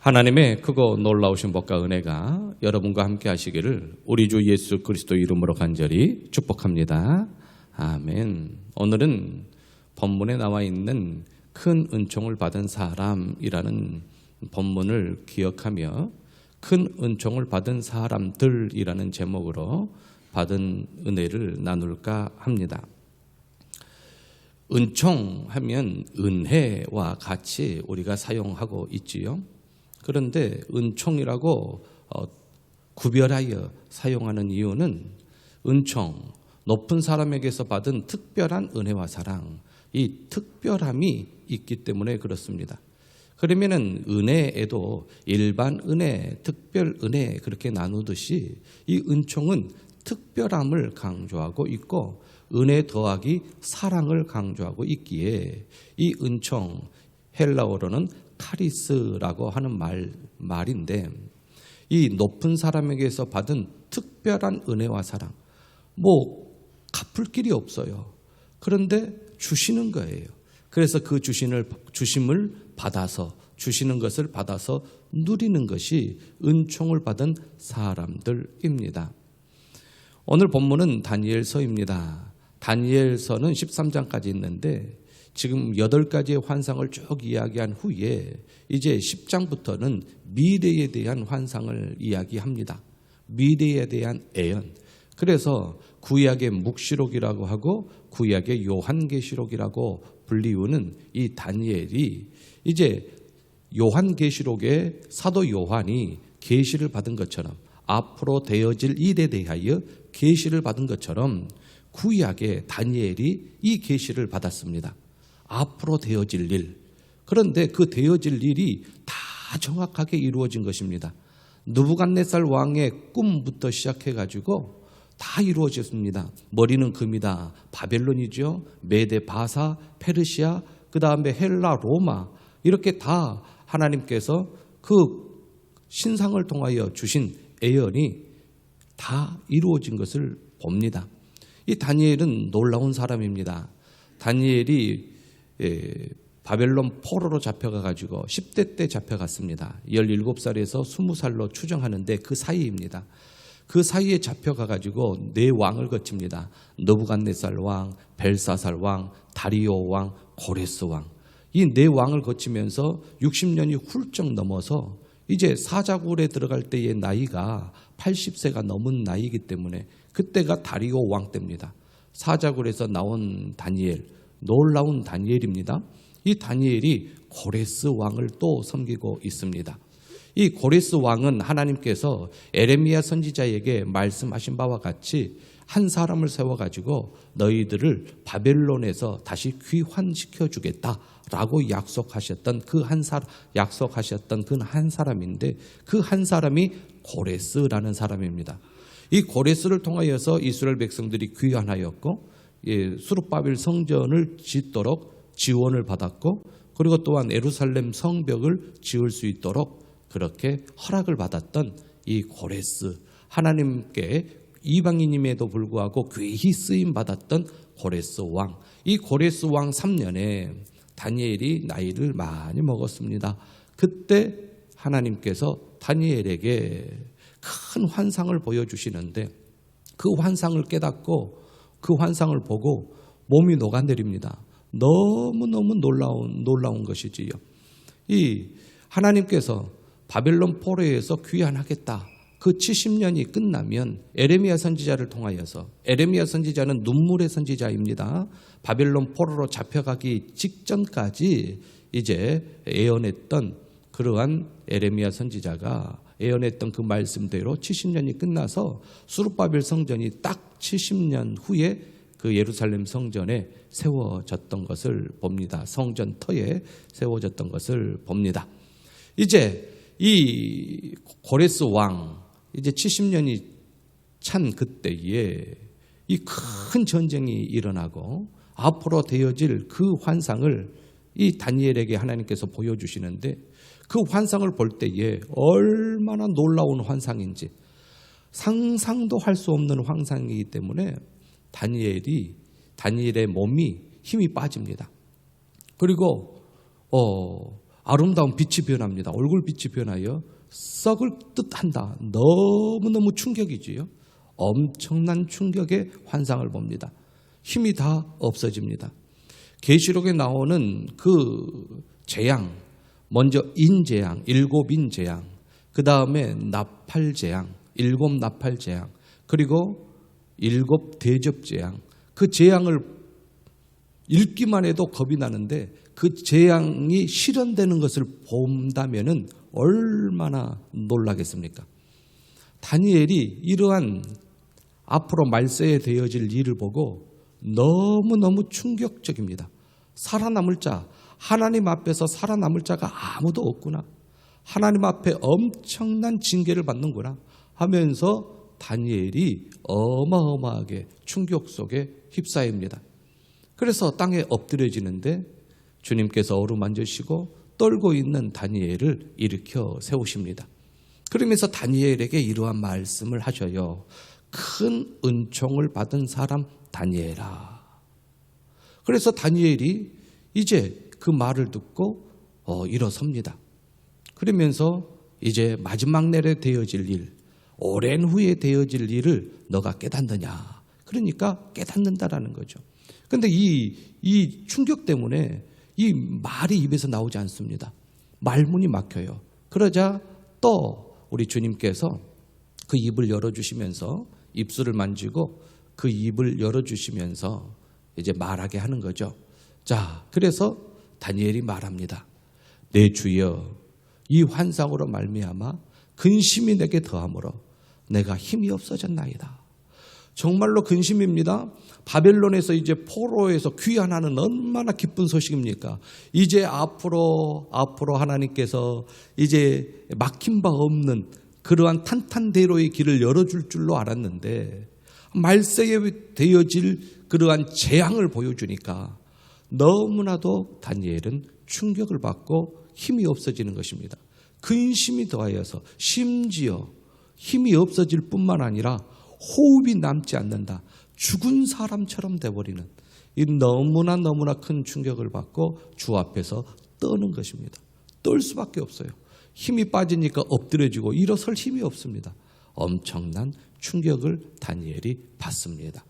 하나님의 크고 놀라우신 복과 은혜가 여러분과 함께 하시기를 우리 주 예수 그리스도 이름으로 간절히 축복합니다. 아멘. 오늘은 본문에 나와 있는 큰 은총을 받은 사람이라는 본문을 기억하며 큰 은총을 받은 사람들이라는 제목으로 받은 은혜를 나눌까 합니다. 은총 하면 은혜와 같이 우리가 사용하고 있지요. 그런데 은총이라고 구별하여 사용하는 이유는 은총, 높은 사람에게서 받은 특별한 은혜와 사랑, 이 특별함이 있기 때문에 그렇습니다. 그러면은 은혜에도 일반 은혜, 특별 은혜 그렇게 나누듯이 이 은총은 특별함을 강조하고 있고 은혜 더하기 사랑을 강조하고 있기에 이 은총, 헬라어로는 카리스라고 하는 말인데 이 높은 사람에게서 받은 특별한 은혜와 사랑, 갚을 길이 없어요. 그런데 주시는 거예요. 그래서 그 주심을 받아서 주시는 것을 받아서 누리는 것이 은총을 받은 사람들입니다. 오늘 본문은 다니엘서입니다. 다니엘서는 13장까지 있는데 지금 8가지의 환상을 쭉 이야기한 후에 이제 10장부터는 미래에 대한 환상을 이야기합니다. 미래에 대한 예언. 그래서 구약의 묵시록이라고 하고 구약의 요한계시록이라고 불리우는 이 다니엘이 이제 요한계시록의 사도 요한이 계시를 받은 것처럼 앞으로 되어질 일에 대하여 계시를 받은 것처럼 구약의 다니엘이 이 계시를 받았습니다. 앞으로 되어질 일. 그런데 그 되어질 일이 다 정확하게 이루어진 것입니다. 느부갓네살 왕의 꿈부터 시작해가지고 다 이루어졌습니다. 머리는 금이다. 바벨론이죠. 메데, 바사, 페르시아, 그 다음에 헬라, 로마 이렇게 다 하나님께서 그 신상을 통하여 주신 예언이 다 이루어진 것을 봅니다. 이 다니엘은 놀라운 사람입니다. 다니엘이 바벨론 포로로 잡혀가가지고 10대 때 잡혀갔습니다. 17살에서 20살로 추정하는데 그 사이입니다. 그 사이에 잡혀가가지고 4왕을 거칩니다. 느부갓네살 왕, 벨사살 왕, 다리오 왕, 고레스 왕. 이 4왕을 거치면서 60년이 훌쩍 넘어서 이제 사자굴에 들어갈 때의 나이가 80세가 넘은 나이이기 때문에 그때가 다리오 왕 때입니다. 사자굴에서 나온 다니엘, 놀라운 다니엘입니다. 이 다니엘이 고레스 왕을 또 섬기고 있습니다. 이 고레스 왕은 하나님께서 에레미야 선지자에게 말씀하신 바와 같이 한 사람을 세워가지고 너희들을 바벨론에서 다시 귀환시켜 주겠다라고 약속하셨던 그 한 사람인데 그 한 사람이 고레스라는 사람입니다. 이 고레스를 통하여서 이스라엘 백성들이 귀환하였고 수룹바벨 성전을 짓도록 지원을 받았고 그리고 또한 예루살렘 성벽을 지을 수 있도록 그렇게 허락을 받았던 이 고레스, 하나님께 이방인임에도 불구하고 귀히 쓰임 받았던 고레스 왕. 이 고레스 왕 3년에 다니엘이 나이를 많이 먹었습니다. 그때 하나님께서 다니엘에게 큰 환상을 보여주시는데 그 환상을 깨닫고 그 환상을 보고 몸이 녹아내립니다. 너무너무 놀라운 것이지요. 이 하나님께서 바벨론 포로에서 귀환하겠다. 그 70년이 끝나면 에레미야 선지자를 통하여서, 에레미야 선지자는 눈물의 선지자입니다. 바벨론 포로로 잡혀가기 직전까지 이제 예언했던 그러한 에레미야 선지자가 예언했던 그 말씀대로 70년이 끝나서 수룹바벨 성전이 딱 70년 후에 그 예루살렘 성전에 세워졌던 것을 봅니다. 성전 터에 세워졌던 것을 봅니다. 이제 이 고레스 왕 이제 70년이 찬 그때에 이 큰 전쟁이 일어나고 앞으로 되어질 그 환상을 이 다니엘에게 하나님께서 보여주시는데 그 환상을 볼 때에 얼마나 놀라운 환상인지 상상도 할 수 없는 환상이기 때문에 다니엘의 몸이 힘이 빠집니다. 그리고 아름다운 빛이 변합니다. 얼굴빛이 변하여 썩을 듯한다. 너무너무 충격이지요. 엄청난 충격의 환상을 봅니다. 힘이 다 없어집니다. 계시록에 나오는 그 재앙, 먼저 인재앙, 7인재앙, 그 다음에 나팔재앙, 7나팔재앙, 그리고 7대접재앙. 그 재앙을 읽기만 해도 겁이 나는데 그 재앙이 실현되는 것을 본다면은 얼마나 놀라겠습니까? 다니엘이 이러한 앞으로 말세에 되어질 일을 보고 너무너무 충격적입니다. 살아남을 자, 하나님 앞에서 살아남을 자가 아무도 없구나. 하나님 앞에 엄청난 징계를 받는구나 하면서 다니엘이 어마어마하게 충격 속에 휩싸입니다. 그래서 땅에 엎드려지는데 주님께서 어루만지시고 떨고 있는 다니엘을 일으켜 세우십니다. 그러면서 다니엘에게 이러한 말씀을 하셔요. 큰 은총을 받은 사람 다니엘아. 그래서 다니엘이 이제 그 말을 듣고 일어섭니다. 그러면서 이제 마지막 날에 되어질 일, 오랜 후에 되어질 일을 너가 깨닫느냐. 그러니까 깨닫는다라는 거죠. 그런데 이 충격 때문에 이 말이 입에서 나오지 않습니다. 말문이 막혀요. 그러자 또 우리 주님께서 그 입을 열어주시면서 입술을 만지고 그 입을 열어주시면서 이제 말하게 하는 거죠. 자, 그래서 다니엘이 말합니다. 내 주여, 이 환상으로 말미암아 근심이 내게 더하므로 내가 힘이 없어졌나이다. 정말로 근심입니다. 바벨론에서 이제 포로에서 귀환하는 얼마나 기쁜 소식입니까? 이제 앞으로 하나님께서 이제 막힌 바 없는 그러한 탄탄대로의 길을 열어줄 줄로 알았는데 말세에 되어질 그러한 재앙을 보여주니까 너무나도 다니엘은 충격을 받고 힘이 없어지는 것입니다. 근심이 더하여서 심지어 힘이 없어질 뿐만 아니라 호흡이 남지 않는다. 죽은 사람처럼 돼버리는 이 너무나 큰 충격을 받고 주 앞에서 떠는 것입니다. 떨 수밖에 없어요. 힘이 빠지니까 엎드려지고 일어설 힘이 없습니다. 엄청난 충격을 다니엘이 받습니다.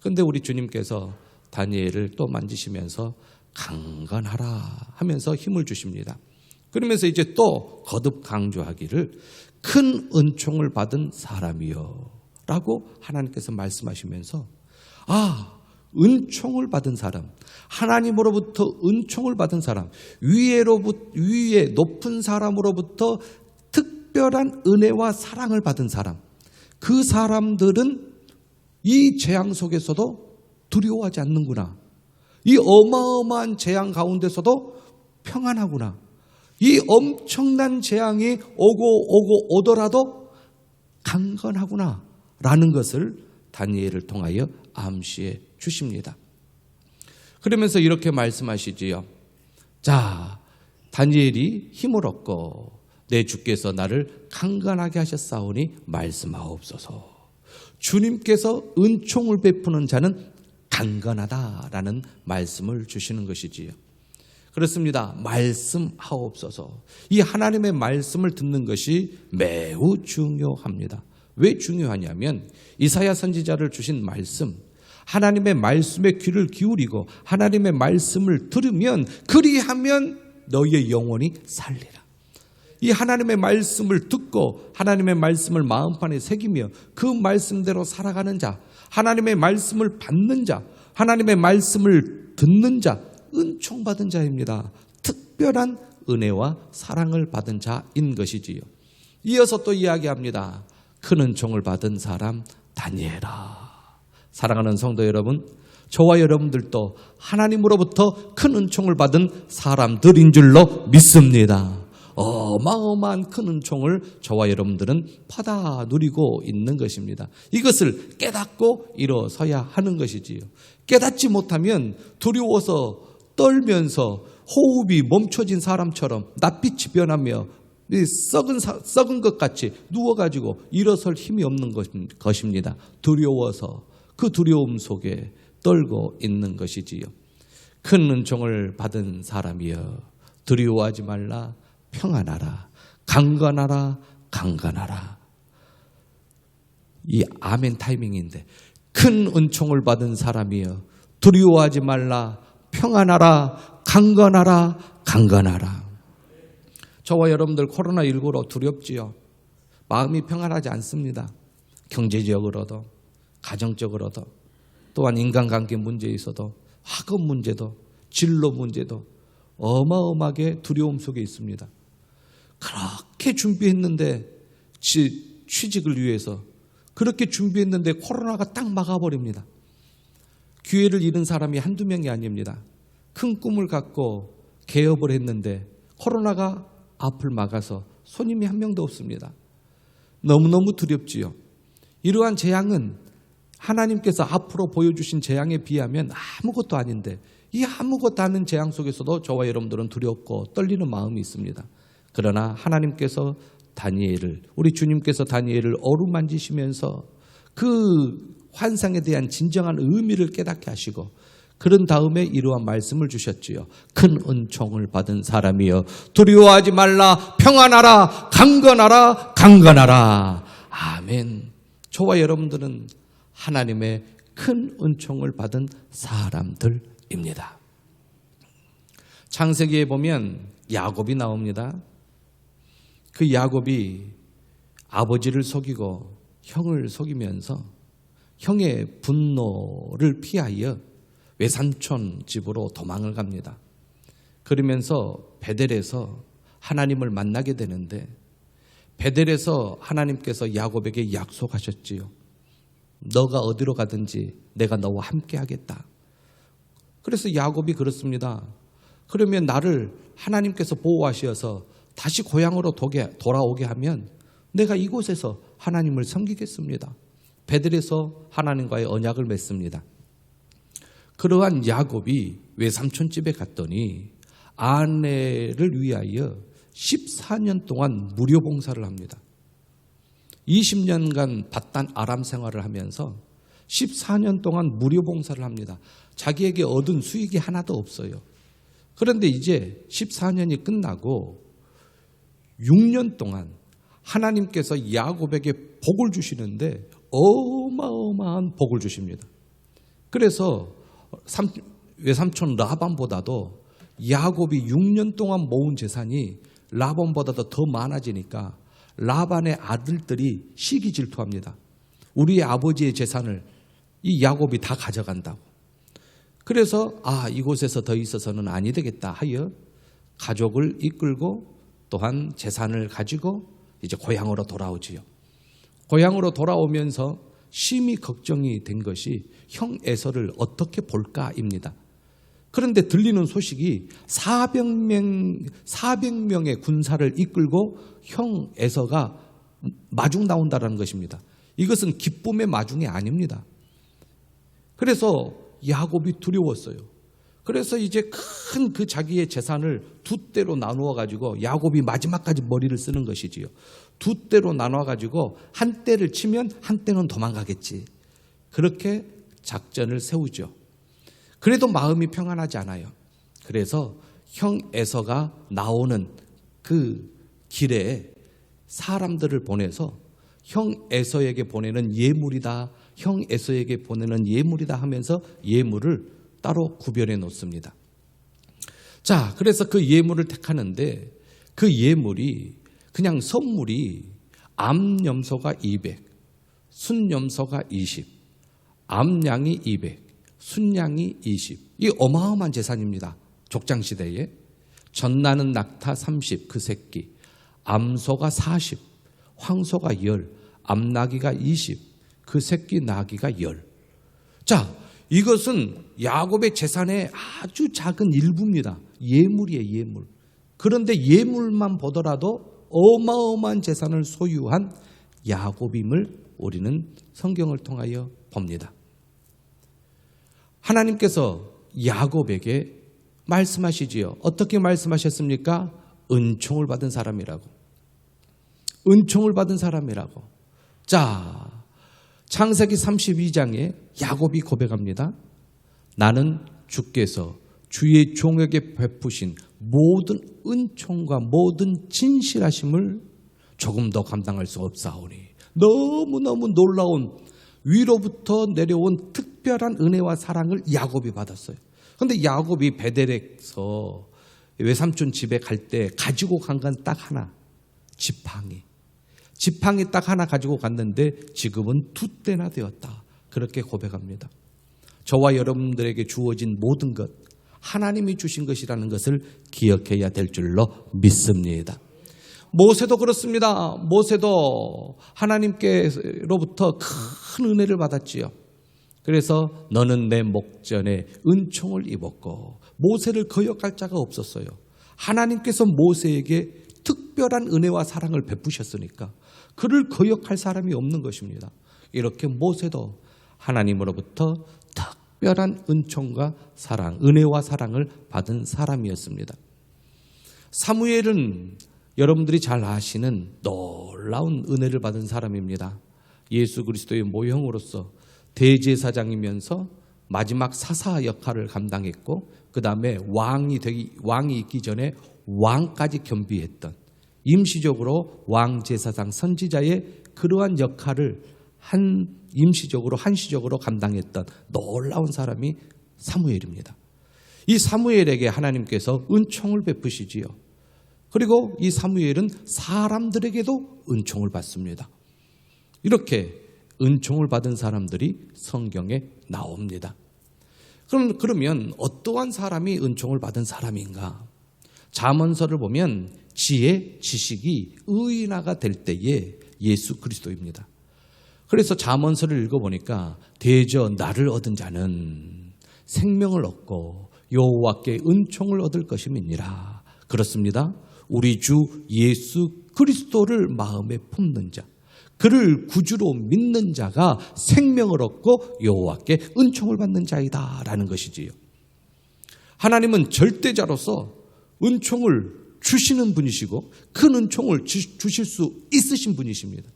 그런데 우리 주님께서 다니엘을 또 만지시면서 강건하라 하면서 힘을 주십니다. 그러면서 이제 또 거듭 강조하기를 큰 은총을 받은 사람이요 라고 하나님께서 말씀하시면서 은총을 받은 사람, 하나님으로부터 은총을 받은 사람, 위에 높은 사람으로부터 특별한 은혜와 사랑을 받은 사람, 그 사람들은 이 재앙 속에서도 두려워하지 않는구나. 이 어마어마한 재앙 가운데서도 평안하구나. 이 엄청난 재앙이 오고 오더라도 강건하구나 라는 것을 다니엘을 통하여 암시해 주십니다. 그러면서 이렇게 말씀하시지요. 자, 다니엘이 힘을 얻고 내 주께서 나를 강건하게 하셨사오니 말씀하옵소서. 주님께서 은총을 베푸는 자는 강건하다라는 말씀을 주시는 것이지요. 그렇습니다. 말씀하옵소서. 이 하나님의 말씀을 듣는 것이 매우 중요합니다. 왜 중요하냐면 이사야 선지자를 주신 말씀, 하나님의 말씀에 귀를 기울이고 하나님의 말씀을 들으면 그리하면 너희의 영혼이 살리라. 이 하나님의 말씀을 듣고 하나님의 말씀을 마음판에 새기며 그 말씀대로 살아가는 자, 하나님의 말씀을 받는 자, 하나님의 말씀을 듣는 자, 은총받은 자입니다. 특별한 은혜와 사랑을 받은 자인 것이지요. 이어서 또 이야기합니다. 큰 은총을 받은 사람 다니엘아. 사랑하는 성도 여러분, 저와 여러분들도 하나님으로부터 큰 은총을 받은 사람들인 줄로 믿습니다. 어마어마한 큰 은총을 저와 여러분들은 받아 누리고 있는 것입니다. 이것을 깨닫고 일어서야 하는 것이지요. 깨닫지 못하면 두려워서 떨면서 호흡이 멈춰진 사람처럼 낯빛이 변하며 썩은 것 같이 누워가지고 일어설 힘이 없는 것입니다. 두려워서 그 두려움 속에 떨고 있는 것이지요. 큰 은총을 받은 사람이여, 두려워하지 말라. 평안하라. 강건하라. 강건하라. 이 아멘 타이밍인데 큰 은총을 받은 사람이여 두려워하지 말라. 평안하라. 강건하라. 강건하라. 저와 여러분들 코로나19로 두렵지요. 마음이 평안하지 않습니다. 경제적으로도 가정적으로도 또한 인간관계 문제에 있어도 학업 문제도 진로 문제도 어마어마하게 두려움 속에 있습니다. 그렇게 준비했는데 취직을 위해서 그렇게 준비했는데 코로나가 딱 막아버립니다. 기회를 잃은 사람이 한두 명이 아닙니다. 큰 꿈을 갖고 개업을 했는데 코로나가 앞을 막아서 손님이 한 명도 없습니다. 너무너무 두렵지요. 이러한 재앙은 하나님께서 앞으로 보여주신 재앙에 비하면 아무것도 아닌데 이 아무것도 아닌 재앙 속에서도 저와 여러분들은 두렵고 떨리는 마음이 있습니다. 그러나 하나님께서 다니엘을, 우리 주님께서 다니엘을 어루만지시면서 그 환상에 대한 진정한 의미를 깨닫게 하시고 그런 다음에 이러한 말씀을 주셨지요. 큰 은총을 받은 사람이여 두려워하지 말라. 평안하라. 강건하라. 강건하라. 아멘. 저와 여러분들은 하나님의 큰 은총을 받은 사람들입니다. 창세기에 보면 야곱이 나옵니다. 그 야곱이 아버지를 속이고 형을 속이면서 형의 분노를 피하여 외삼촌 집으로 도망을 갑니다. 그러면서 베델에서 하나님을 만나게 되는데 베델에서 하나님께서 야곱에게 약속하셨지요. 너가 어디로 가든지 내가 너와 함께 하겠다. 그래서 야곱이 그렇습니다. 그러면 나를 하나님께서 보호하셔서 다시 고향으로 돌아오게 하면 내가 이곳에서 하나님을 섬기겠습니다. 베델에서 하나님과의 언약을 맺습니다. 그러한 야곱이 외삼촌 집에 갔더니 아내를 위하여 14년 동안 무료 봉사를 합니다. 20년간 바단 아람 생활을 하면서 14년 동안 무료 봉사를 합니다. 자기에게 얻은 수익이 하나도 없어요. 그런데 이제 14년이 끝나고 6년 동안 하나님께서 야곱에게 복을 주시는데 어마어마한 복을 주십니다. 그래서 외삼촌 라반보다도 야곱이 6년 동안 모은 재산이 라반보다도 더 많아지니까 라반의 아들들이 시기 질투합니다. 우리의 아버지의 재산을 이 야곱이 다 가져간다고. 그래서 이곳에서 더 있어서는 아니 되겠다 하여 가족을 이끌고 또한 재산을 가지고 이제 고향으로 돌아오지요. 고향으로 돌아오면서 심히 걱정이 된 것이 형 에서를 어떻게 볼까입니다. 그런데 들리는 소식이 400명의 군사를 이끌고 형 에서가 마중 나온다는 것입니다. 이것은 기쁨의 마중이 아닙니다. 그래서 야곱이 두려웠어요. 그래서 이제 큰 그 자기의 재산을 두 대로 나누어 가지고 야곱이 마지막까지 머리를 쓰는 것이지요. 두 대로 나눠 가지고 한 대를 치면 한 대는 도망가겠지. 그렇게 작전을 세우죠. 그래도 마음이 평안하지 않아요. 그래서 형 에서가 나오는 그 길에 사람들을 보내서 형 에서에게 보내는 예물이다. 형 에서에게 보내는 예물이다 하면서 예물을 따로 구별해 놓습니다. 자, 그래서 그 예물을 택하는데 그 예물이 그냥 선물이 암염소가 200, 순염소가 20, 암양이 200, 순양이 20. 이 어마어마한 재산입니다. 족장시대에. 전나는 낙타 30, 그 새끼, 암소가 40, 황소가 10, 암나귀가 20, 그 새끼 나귀가 10. 자, 이것은 야곱의 재산의 아주 작은 일부입니다. 예물이에요, 예물. 그런데 예물만 보더라도 어마어마한 재산을 소유한 야곱임을 우리는 성경을 통하여 봅니다. 하나님께서 야곱에게 말씀하시지요. 어떻게 말씀하셨습니까? 은총을 받은 사람이라고. 은총을 받은 사람이라고. 자, 창세기 32장에 야곱이 고백합니다. 나는 주께서 주의 종에게 베푸신 모든 은총과 모든 진실하심을 조금 더 감당할 수 없사오니 너무너무 놀라운 위로부터 내려온 특별한 은혜와 사랑을 야곱이 받았어요. 그런데 야곱이 베델에서 외삼촌 집에 갈 때 가지고 간 건 딱 하나, 지팡이 딱 하나 가지고 갔는데 지금은 2대나 되었다. 그렇게 고백합니다. 저와 여러분들에게 주어진 모든 것 하나님이 주신 것이라는 것을 기억해야 될 줄로 믿습니다. 모세도 그렇습니다. 모세도 하나님께로부터 큰 은혜를 받았지요. 그래서 너는 내 목전에 은총을 입었고, 모세를 거역할 자가 없었어요. 하나님께서 모세에게 특별한 은혜와 사랑을 베푸셨으니까 그를 거역할 사람이 없는 것입니다. 이렇게 모세도 하나님으로부터 특별한 은총과 사랑, 은혜와 사랑을 받은 사람이었습니다. 사무엘은 여러분들이 잘 아시는 놀라운 은혜를 받은 사람입니다. 예수 그리스도의 모형으로서 대제사장이면서 마지막 사사 역할을 감당했고, 그 다음에 왕이 있기 전에 왕까지 겸비했던, 임시적으로 왕제사장 선지자의 그러한 역할을 한시적으로 감당했던 놀라운 사람이 사무엘입니다. 이 사무엘에게 하나님께서 은총을 베푸시지요. 그리고 이 사무엘은 사람들에게도 은총을 받습니다. 이렇게 은총을 받은 사람들이 성경에 나옵니다. 그러면 어떠한 사람이 은총을 받은 사람인가? 잠언서를 보면 지혜, 지식이 의인화가 될 때에 예수 그리스도입니다. 그래서 잠언서를 읽어보니까 대저 나를 얻은 자는 생명을 얻고 여호와께 은총을 얻을 것임이니라. 그렇습니다. 우리 주 예수 그리스도를 마음에 품는 자, 그를 구주로 믿는 자가 생명을 얻고 여호와께 은총을 받는 자이다 라는 것이지요. 하나님은 절대자로서 은총을 주시는 분이시고 큰 은총을 주실 수 있으신 분이십니다.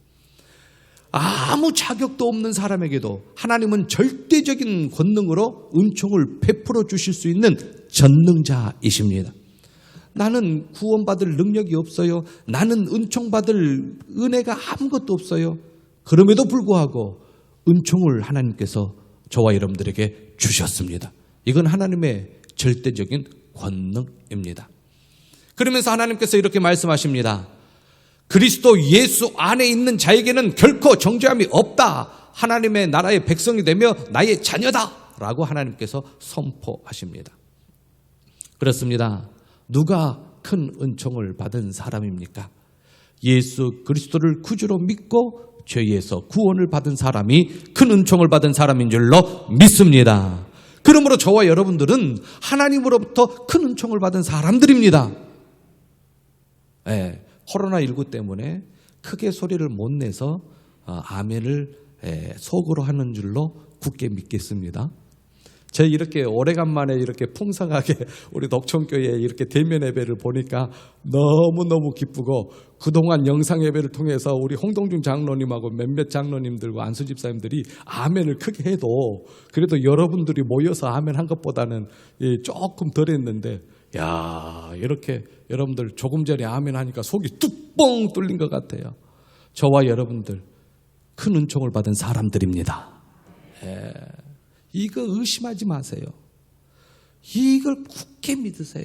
아무 자격도 없는 사람에게도 하나님은 절대적인 권능으로 은총을 베풀어 주실 수 있는 전능자이십니다. 나는 구원받을 능력이 없어요. 나는 은총받을 은혜가 아무것도 없어요. 그럼에도 불구하고 은총을 하나님께서 저와 여러분들에게 주셨습니다. 이건 하나님의 절대적인 권능입니다. 그러면서 하나님께서 이렇게 말씀하십니다. 그리스도 예수 안에 있는 자에게는 결코 정죄함이 없다. 하나님의 나라의 백성이 되며 나의 자녀다 라고 하나님께서 선포하십니다. 그렇습니다. 누가 큰 은총을 받은 사람입니까? 예수 그리스도를 구주로 믿고 죄에서 구원을 받은 사람이 큰 은총을 받은 사람인 줄로 믿습니다. 그러므로 저와 여러분들은 하나님으로부터 큰 은총을 받은 사람들입니다. 네, 코로나19 때문에 크게 소리를 못 내서 아멘을 속으로 하는 줄로 굳게 믿겠습니다. 제 이렇게 오래간만에 이렇게 풍성하게 우리 녹촌교회에 이렇게 대면 예배를 보니까 너무너무 기쁘고, 그동안 영상 예배를 통해서 우리 홍동중 장로님하고 몇몇 장로님들과 안수 집사님들이 아멘을 크게 해도 그래도 여러분들이 모여서 아멘 한 것보다는 조금 덜 했는데, 야, 이렇게 여러분들 조금 전에 아멘 하니까 속이 뚝뻥 뚫린 것 같아요. 저와 여러분들 큰 은총을 받은 사람들입니다. 이거 의심하지 마세요. 이걸 굳게 믿으세요.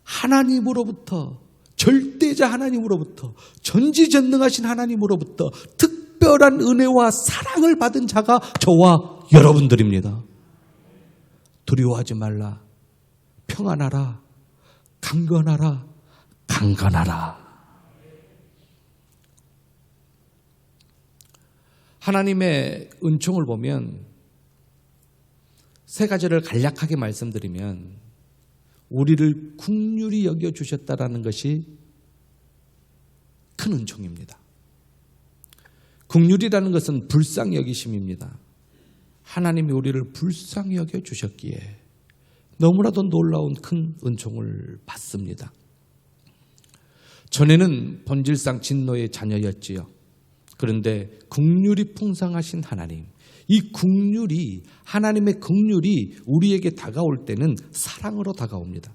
하나님으로부터, 절대자 하나님으로부터, 전지전능하신 하나님으로부터 특별한 은혜와 사랑을 받은 자가 저와 여러분들입니다. 두려워하지 말라. 평안하라. 강건하라. 강건하라. 하나님의 은총을 보면 세 가지를 간략하게 말씀드리면, 우리를 긍휼히 여겨주셨다라는 것이 큰 은총입니다. 긍휼이라는 것은 불쌍히 여기심입니다. 하나님이 우리를 불쌍히 여겨주셨기에 너무나도 놀라운 큰 은총을 받습니다. 전에는 본질상 진노의 자녀였지요. 그런데 긍휼이 풍성하신 하나님, 이 긍휼이, 하나님의 긍휼이 우리에게 다가올 때는 사랑으로 다가옵니다.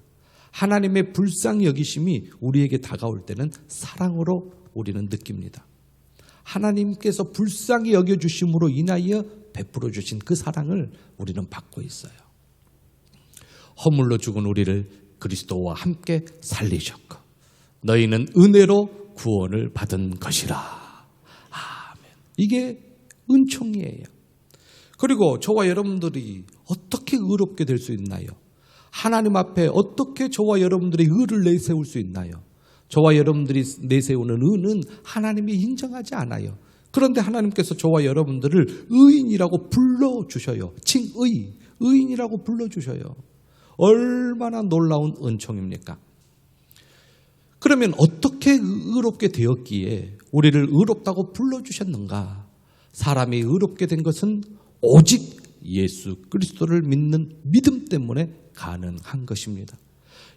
하나님의 불쌍히 여기심이 우리에게 다가올 때는 사랑으로 우리는 느낍니다. 하나님께서 불쌍히 여겨주심으로 인하여 베풀어 주신 그 사랑을 우리는 받고 있어요. 허물로 죽은 우리를 그리스도와 함께 살리셨고 너희는 은혜로 구원을 받은 것이라. 아멘. 이게 은총이에요. 그리고 저와 여러분들이 어떻게 의롭게 될 수 있나요? 하나님 앞에 어떻게 저와 여러분들이 의를 내세울 수 있나요? 저와 여러분들이 내세우는 의는 하나님이 인정하지 않아요. 그런데 하나님께서 저와 여러분들을 의인이라고 불러주셔요. 칭의, 의인이라고 불러주셔요. 얼마나 놀라운 은총입니까? 그러면 어떻게 의롭게 되었기에 우리를 의롭다고 불러주셨는가? 사람이 의롭게 된 것은 오직 예수 그리스도를 믿는 믿음 때문에 가능한 것입니다.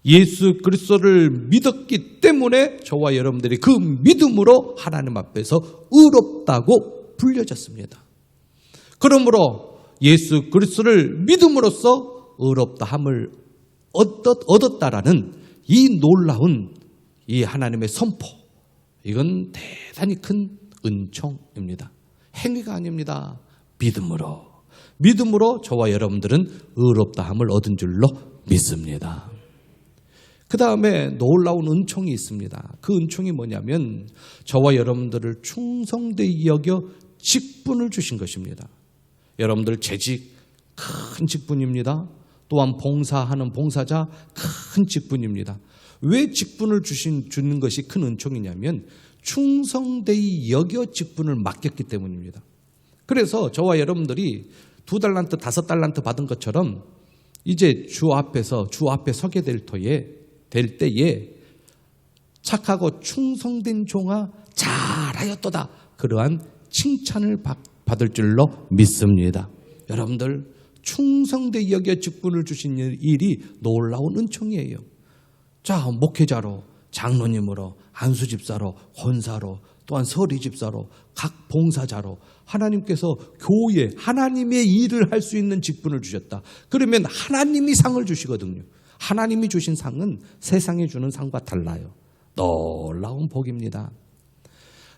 예수 그리스도를 믿었기 때문에 저와 여러분들이 그 믿음으로 하나님 앞에서 의롭다고 불려졌습니다. 그러므로 예수 그리스도를 믿음으로써 의롭다함을 얻었다라는 이 놀라운 이 하나님의 선포, 이건 대단히 큰 은총입니다. 행위가 아닙니다. 믿음으로 저와 여러분들은 의롭다함을 얻은 줄로 믿습니다. 그 다음에 놀라운 은총이 있습니다. 그 은총이 뭐냐면 저와 여러분들을 충성되이 여겨 직분을 주신 것입니다. 여러분들 재직 큰 직분입니다. 또한 봉사하는 봉사자 큰 직분입니다. 왜 직분을 주는 것이 큰 은총이냐면 충성되이 여겨 직분을 맡겼기 때문입니다. 그래서 저와 여러분들이 2달란트, 5달란트 받은 것처럼 이제 주 앞에 서게 될 때에 착하고 충성된 종아 잘하였도다. 그러한 칭찬을 받을 줄로 믿습니다. 여러분들 충성되이 여겨 직분을 주신 일이 놀라운 은총이에요. 자, 목회자로, 장로님으로, 안수집사로, 권사로, 또한 서리집사로, 각 봉사자로 하나님께서 교회, 하나님의 일을 할 수 있는 직분을 주셨다. 그러면 하나님이 상을 주시거든요. 하나님이 주신 상은 세상에 주는 상과 달라요. 놀라운 복입니다.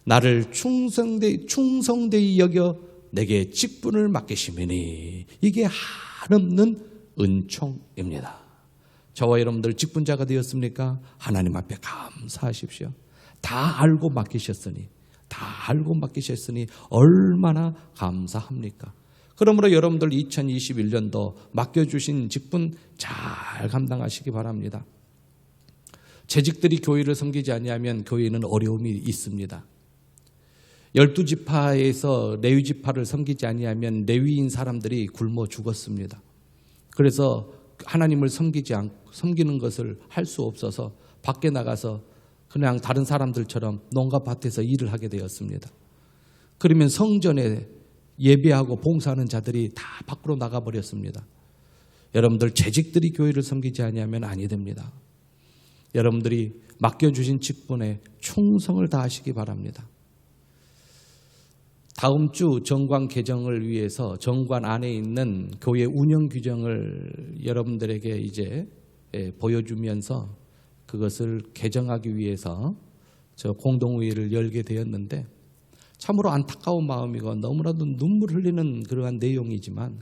나를 충성되이 여겨 내게 직분을 맡기시매니 이게 한없는 은총입니다. 저와 여러분들 직분자가 되었습니까? 하나님 앞에 감사하십시오. 다 알고 맡기셨으니 얼마나 감사합니까? 그러므로 여러분들 2021년도 맡겨주신 직분 잘 감당하시기 바랍니다. 재직들이 교회를 섬기지 아니하면 교회는 어려움이 있습니다. 12지파에서 레위지파를 섬기지 아니하면 레위인 사람들이 굶어 죽었습니다. 그래서 하나님을 섬기는 것을 할 수 없어서 밖에 나가서 그냥 다른 사람들처럼 농가 밭에서 일을 하게 되었습니다. 그러면 성전에 예배하고 봉사하는 자들이 다 밖으로 나가버렸습니다. 여러분들 재직들이 교회를 섬기지 아니하면 아니 됩니다. 여러분들이 맡겨주신 직분에 충성을 다하시기 바랍니다. 다음 주 정관 개정을 위해서 정관 안에 있는 교회 운영 규정을 여러분들에게 이제 보여주면서 그것을 개정하기 위해서 저 공동회의를 열게 되었는데 참으로 안타까운 마음이고 너무나도 눈물 흘리는 그러한 내용이지만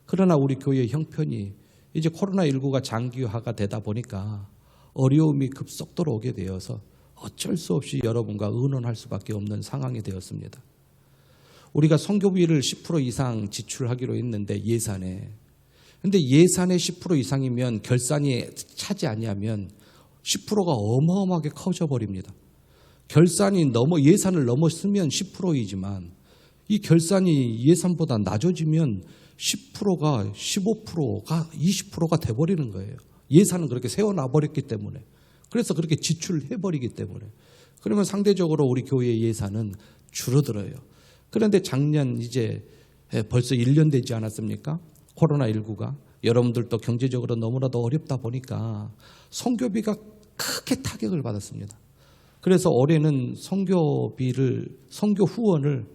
그러나 우리 교회의 형편이 이제 코로나19가 장기화가 되다 보니까 어려움이 급속도로 오게 되어서 어쩔 수 없이 여러분과 의논할 수밖에 없는 상황이 되었습니다. 우리가 선교비를 10% 이상 지출하기로 했는데 예산에. 근데 예산의 10% 이상이면 결산이 차지 아니하면 10%가 어마어마하게 커져버립니다. 결산이 예산을 넘었으면 10%이지만 이 결산이 예산보다 낮아지면 10%가 15%가 20%가 돼버리는 거예요. 예산은 그렇게 세워놔버렸기 때문에. 그래서 그렇게 지출해버리기 때문에. 그러면 상대적으로 우리 교회의 예산은 줄어들어요. 그런데 작년 이제 벌써 1년 되지 않았습니까? 코로나19가. 여러분들도 경제적으로 너무나도 어렵다 보니까 선교비가 크게 타격을 받았습니다. 그래서 올해는 선교 후원을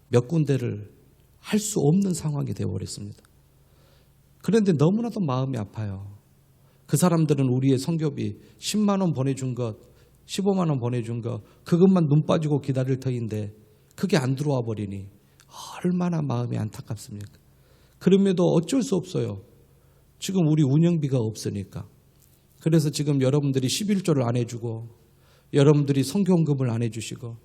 몇 군데를 할 수 없는 상황이 되어버렸습니다. 그런데 너무나도 마음이 아파요. 그 사람들은 우리의 선교비 10만 원 보내준 것, 15만 원 보내준 것, 그것만 눈 빠지고 기다릴 터인데 그게 안 들어와 버리니 얼마나 마음이 안타깝습니까? 그럼에도 어쩔 수 없어요. 지금 우리 운영비가 없으니까. 그래서 지금 여러분들이 11조를 안 해주고, 여러분들이 선교헌금을 안 해주시고,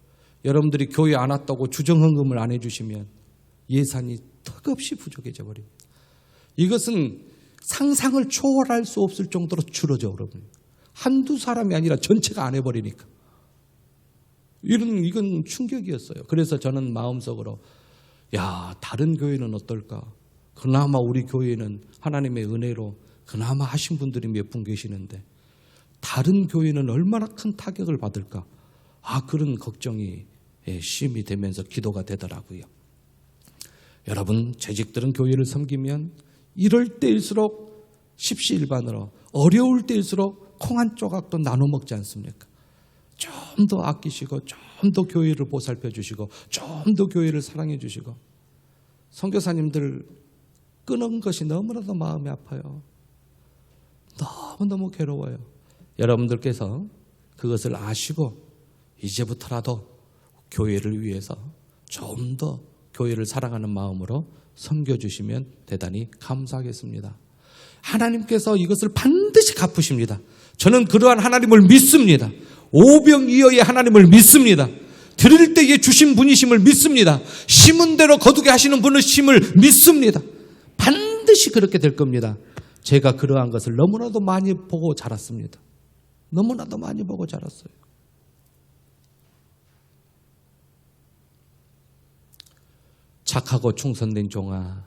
여러분들이 교회 안 왔다고 주정헌금을 안 해주시면 예산이 턱없이 부족해져 버립니다. 이것은 상상을 초월할 수 없을 정도로 줄어져 버립니다. 한두 사람이 아니라 전체가 안 해버리니까. 이건 충격이었어요. 그래서 저는 마음속으로 다른 교회는 어떨까? 그나마 우리 교회는 하나님의 은혜로 그나마 하신 분들이 몇 분 계시는데 다른 교회는 얼마나 큰 타격을 받을까? 그런 걱정이 심이 되면서 기도가 되더라고요. 여러분, 재직들은 교회를 섬기면 이럴 때일수록 십시일반으로, 어려울 때일수록 콩 한 조각도 나눠 먹지 않습니까? 좀 더 아끼시고, 좀 더 교회를 보살펴 주시고, 좀 더 교회를 사랑해 주시고. 선교사님들 끊은 것이 너무나도 마음이 아파요. 너무너무 괴로워요. 여러분들께서 그것을 아시고 이제부터라도 교회를 위해서 좀 더 교회를 사랑하는 마음으로 섬겨주시면 대단히 감사하겠습니다. 하나님께서 이것을 반드시 갚으십니다. 저는 그러한 하나님을 믿습니다. 오병이어의 하나님을 믿습니다. 드릴 때에 주신 분이심을 믿습니다. 심은 대로 거두게 하시는 분이심을 믿습니다. 반드시 그렇게 될 겁니다. 제가 그러한 것을 너무나도 많이 보고 자랐습니다. 너무나도 많이 보고 자랐어요. 착하고 충성된 종아,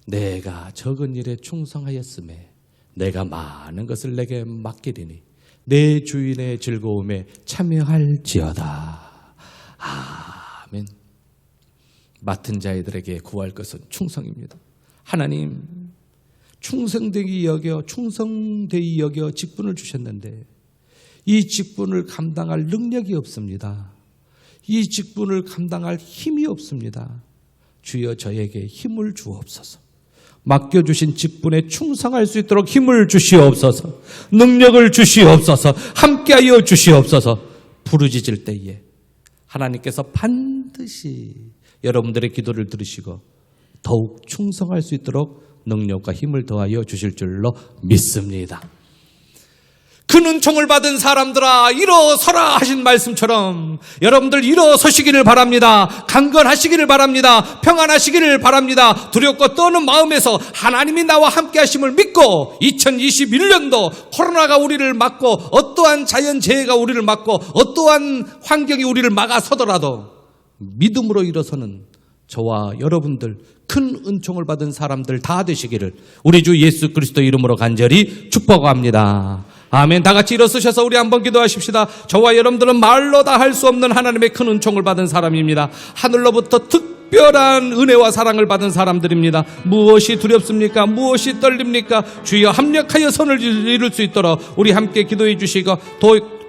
내가 적은 일에 충성하였음에 내가 많은 것을 내게 맡기리니 내 주인의 즐거움에 참여할지어다. 아멘. 맡은 자들에게 구할 것은 충성입니다. 하나님, 충성되이 여겨 직분을 주셨는데 이 직분을 감당할 능력이 없습니다. 이 직분을 감당할 힘이 없습니다. 주여 저에게 힘을 주옵소서. 맡겨주신 직분에 충성할 수 있도록 힘을 주시옵소서. 능력을 주시옵소서. 함께하여 주시옵소서. 부르짖을 때에 하나님께서 반드시 여러분들의 기도를 들으시고 더욱 충성할 수 있도록 능력과 힘을 더하여 주실 줄로 믿습니다. 큰 은총을 받은 사람들아 일어서라 하신 말씀처럼 여러분들 일어서시기를 바랍니다. 강건하시기를 바랍니다. 평안하시기를 바랍니다. 두렵고 떠는 마음에서 하나님이 나와 함께 하심을 믿고 2021년도 코로나가 우리를 막고 어떠한 자연재해가 우리를 막고 어떠한 환경이 우리를 막아서더라도 믿음으로 일어서는 저와 여러분들 큰 은총을 받은 사람들 다 되시기를 우리 주 예수 그리스도 이름으로 간절히 축복합니다. 아멘. 다 같이 일어서셔서 우리 한번 기도하십시다. 저와 여러분들은 말로 다 할 수 없는 하나님의 큰 은총을 받은 사람입니다. 하늘로부터 특별한 은혜와 사랑을 받은 사람들입니다. 무엇이 두렵습니까? 무엇이 떨립니까? 주여 합력하여 선을 이룰 수 있도록 우리 함께 기도해 주시고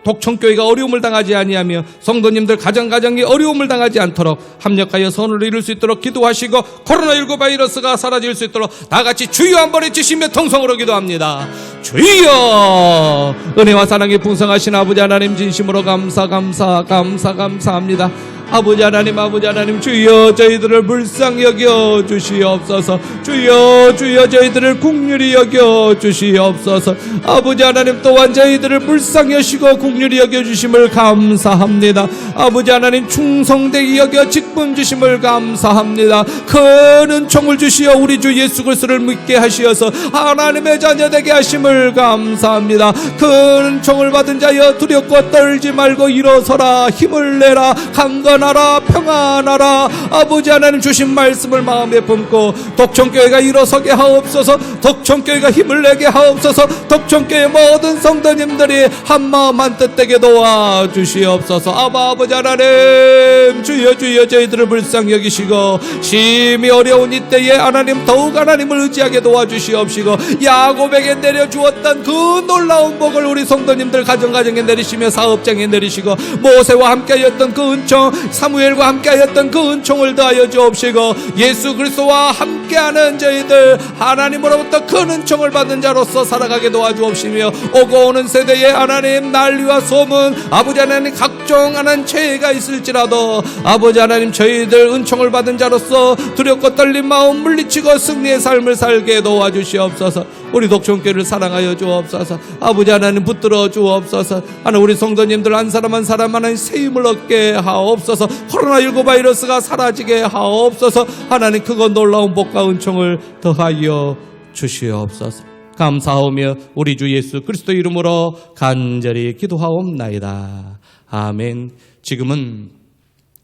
독청교회가 어려움을 당하지 아니하며 성도님들 가정이 어려움을 당하지 않도록 합력하여 선을 이룰 수 있도록 기도하시고 코로나19 바이러스가 사라질 수 있도록 다같이 주여 한번 외치시며 통성으로 기도합니다. 주여, 은혜와 사랑이 풍성하신 아버지 하나님 진심으로 감사합니다. 아버지 하나님 주여 저희들을 불쌍히 여겨 주시옵소서. 주여 저희들을 긍휼히 여겨 주시옵소서. 아버지 하나님 또한 저희들을 불쌍히 여시고 긍휼히 여겨 주심을 감사합니다. 아버지 하나님 충성되게 여겨 직분 주심을 감사합니다. 큰 은총을 주시어 우리 주 예수 그리스도를 믿게 하시어서 하나님의 자녀 되게 하심을 감사합니다. 큰 은총을 받은 자여 두렵고 떨지 말고 일어서라. 힘을 내라. 강건하라. 평안하라. 아버지 하나님 주신 말씀을 마음에 품고 독청교회가 일어서게 하옵소서. 독청교회가 힘을 내게 하옵소서. 독청교회 모든 성도님들이 한마음 한뜻 되게 도와주시옵소서. 아버지 하나님 주여 저희들을 불쌍히 여기시고 심히 어려운 이때에 하나님 더욱 하나님을 의지하게 도와주시옵시고 야곱에게 내려주었던 그 놀라운 복을 우리 성도님들 가정에 내리시며 사업장에 내리시고 모세와 함께하였던 그 은총 사무엘과 함께하였던 그 은총을 더하여 주옵시고 예수 그리스도와 함께하는 저희들 하나님으로부터 큰 은총을 받은 자로서 살아가게 도와주옵시며 오고 오는 세대에 하나님 난리와 소문 아버지 하나님 각종 하나님 죄가 있을지라도 아버지 하나님 저희들 은총을 받은 자로서 두렵고 떨린 마음 물리치고 승리의 삶을 살게 도와주시옵소서. 우리 독촌교회를 사랑하여 주옵소서. 아버지 하나님 붙들어 주옵소서. 하나님 우리 성도님들 한 사람 한 사람 하나님 세임을 얻게 하옵소서. 코로나19 바이러스가 사라지게 하옵소서. 하나님 그거 놀라운 복과 은총을 더하여 주시옵소서. 감사하며 우리 주 예수 그리스도 이름으로 간절히 기도하옵나이다. 아멘. 지금은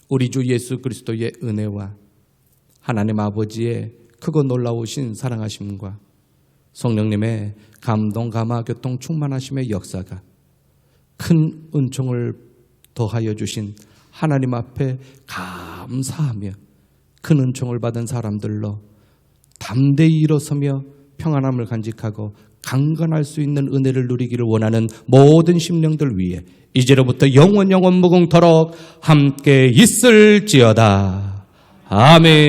우리 주 예수 그리스도의 은혜와 하나님 아버지의 크고 놀라우신 사랑하심과 성령님의 감동, 감화, 교통, 충만하심의 역사가 큰 은총을 더하여 주신 하나님 앞에 감사하며 큰 은총을 받은 사람들로 담대히 일어서며 평안함을 간직하고 강건할 수 있는 은혜를 누리기를 원하는 모든 심령들 위해 이제로부터 영원 무궁토록 함께 있을지어다. 아멘.